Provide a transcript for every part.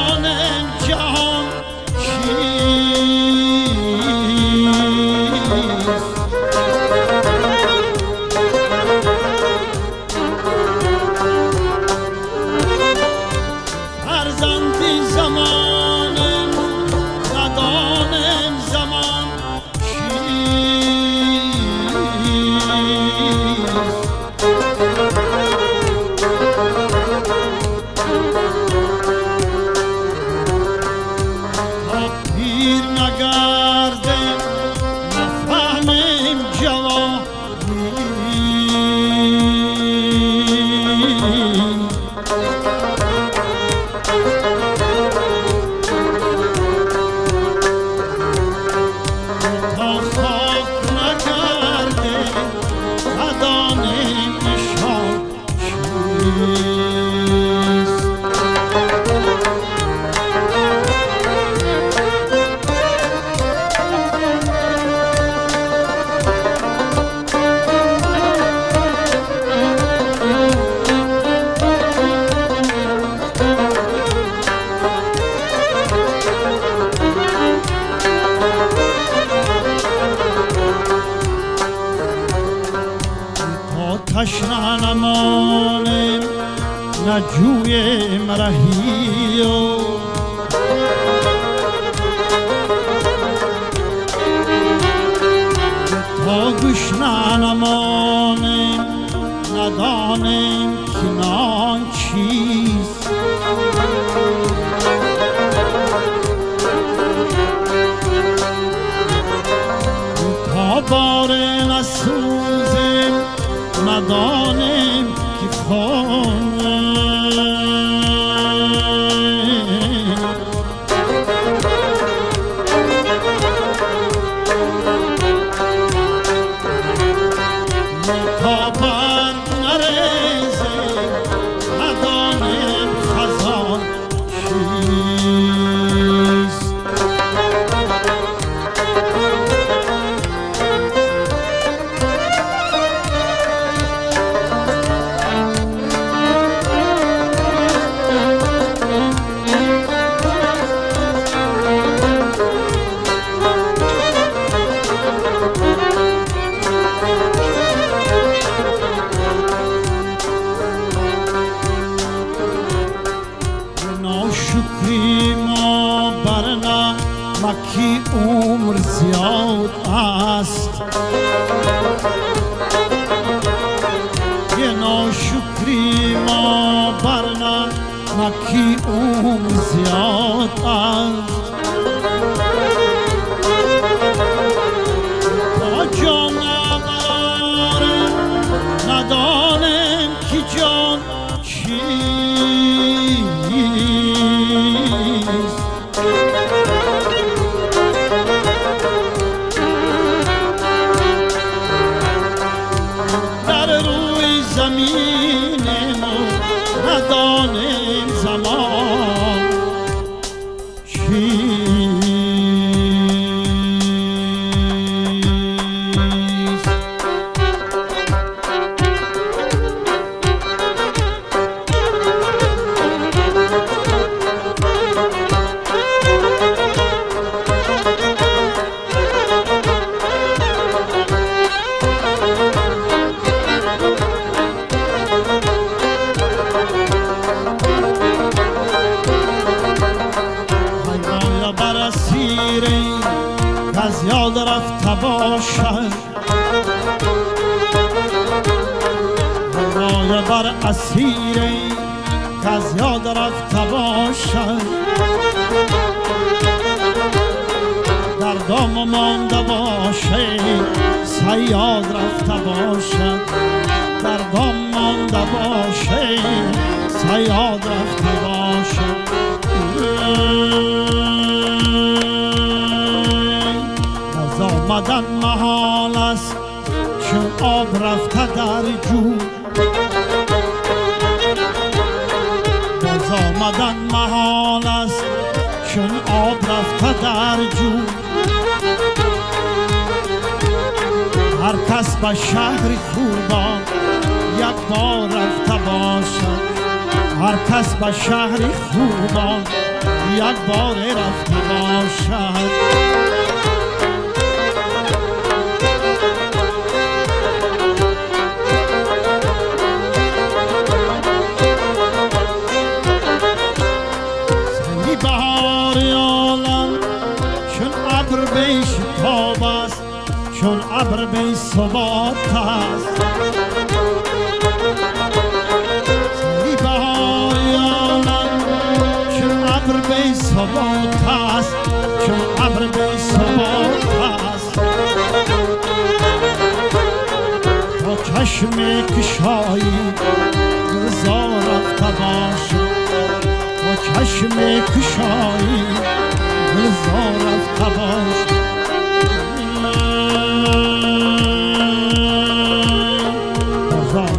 ندانم جهان فرزندی زمانم ندانم زمان تا پیر نگردم نفهمم جوانی تشنه نمانم نجویم رهیو تا گوش نمانم ندانم کنان چیست تا بار نسوزم ندانم که خانم تا بر نرزم ندانم خزان چیست شکری ما برنا مکی عمر زیاد است یه ناشکری ما برنا مکی عمر زیاد است تا جان نبرم ندانم که جان چیست در روی زمین ما ندانم زمان چیست از یاد رفته باشد رای بر اسیری که از یاد رفته باشد در دام مانده باشه صیاد رفته باشد در دام مانده باشه صیاد رفته باشد آمدن محال است چون آب رفته در جو باز آمدن محال است چون آب رفته در جو هر کس به شهر خوبان یک بار رفته باشد هر کس به شهر خوبان یک بار رفته باشد. سری بهار عالم چون ابر بیش تاب است، چون ابر بی ثبات است. سری بهار عالم چون ابر بی ثبات است، چون ابر بی ثبات است. تا چشم کشایی رضا رفته باشد، تا چشم کشایی رضا رفته باشد.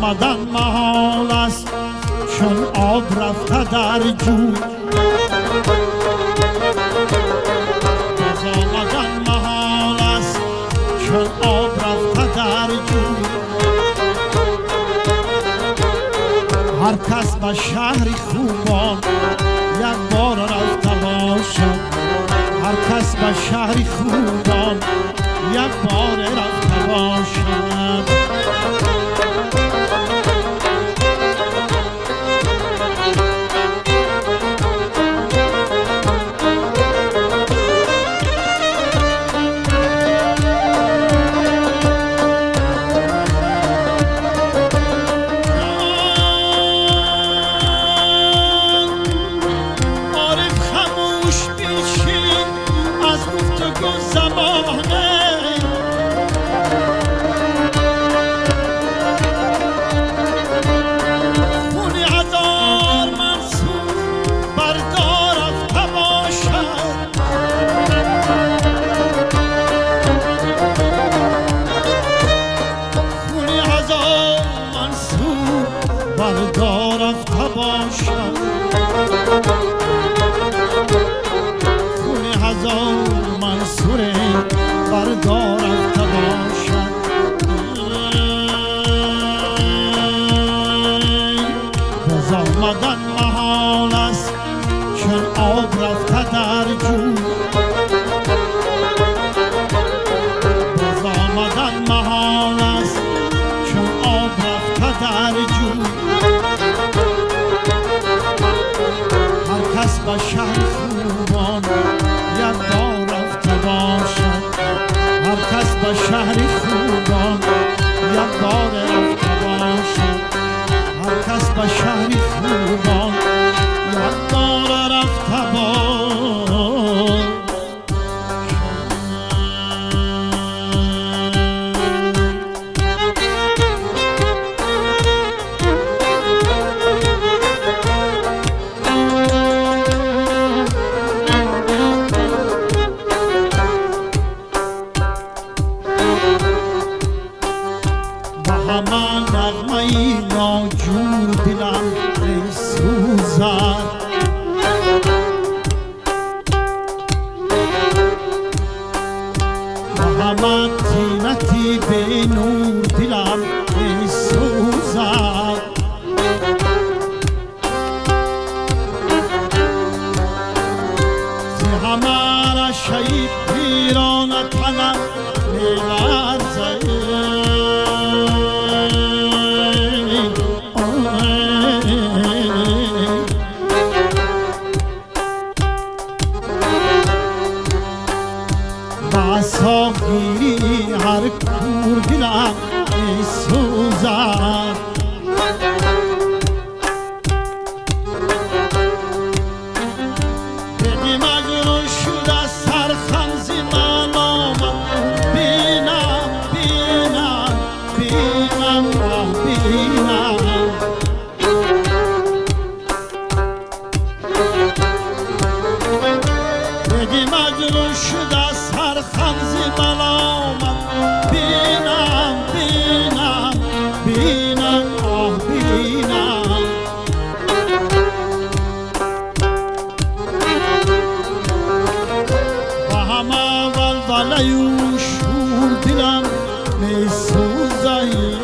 آمدن محال است چون آب رفته در جوی. باز آمدن محال است چون آب رفته در جوی. هر کس به شهر خوبان یک بار رفته باشد، هر کس به شهر خوبان یک بار رفته باشد. آمدن محال است چون آب رفته در جوی. باز آمدن محال است چون آب رفته در جوی. هر کس به شهر خوبان یک بار رفته باشد، هر کس به شهر خوبان یک بار رفته باشد. هر کس به شهر خوبان یک بار رفته باشد. به همان نغمه ناجور دلم میسوزد، به همان طینتی به نور دلم میسوزد. ز همه شهید پیران تنم میلرزد. ساگیری هر کور دلم میسوزد. دلی مجنون شده سرخم ز من آمد. بینم بینم بینم بینم دلی مجنون شده سرخم ز من آمد. بینم بینم بینم آه بینم. و همه ولوله و شور دلم میسوزد.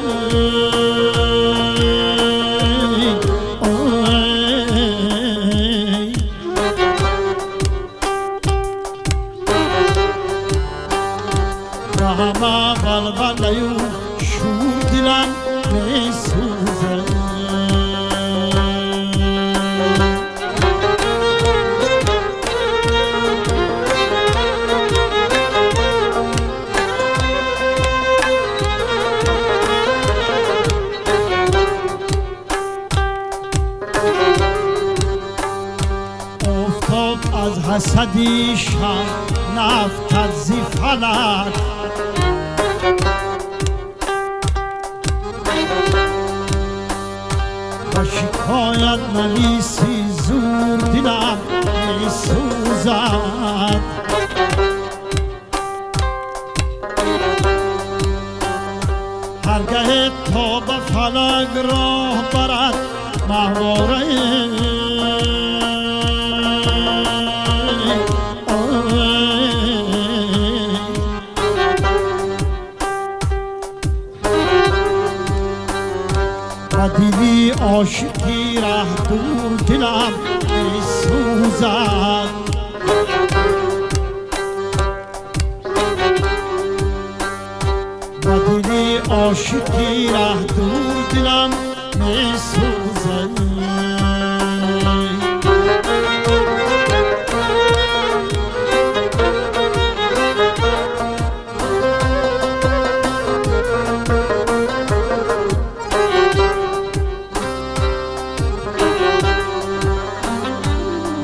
همه ولوله و شور دلم می سوزد. از حسدیشان نفتد زی فلک، و شکایت نویسی زور دلم می سوزد. هرگه تا به فلک راه برد ماهواره و دلی عاشقی ره دور دلم می سوزد. و دلی عاشقی ره دور دلم می سوزد.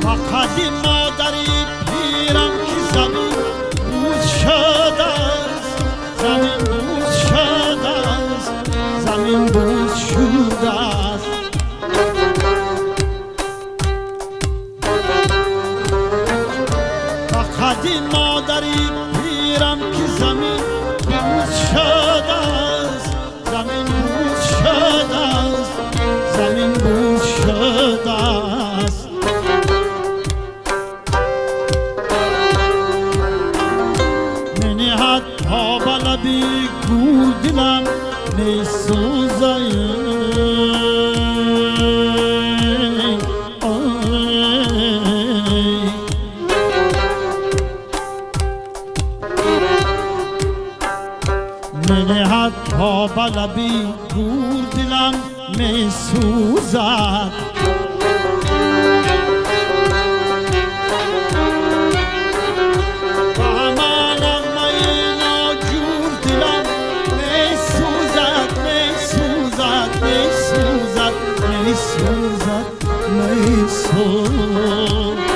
وقتی مادری پیرم که زمین بوز شده است، زمین بوز شده است، زمین بوز شده است. وقتی مادری پیرم که زمین بوز شده است، زمین بوز شده است، زمین بوز شده است. تا به لبی گور دلم می سوزد. منهد تا به لبی گور دلم می سوزد. می سوزد.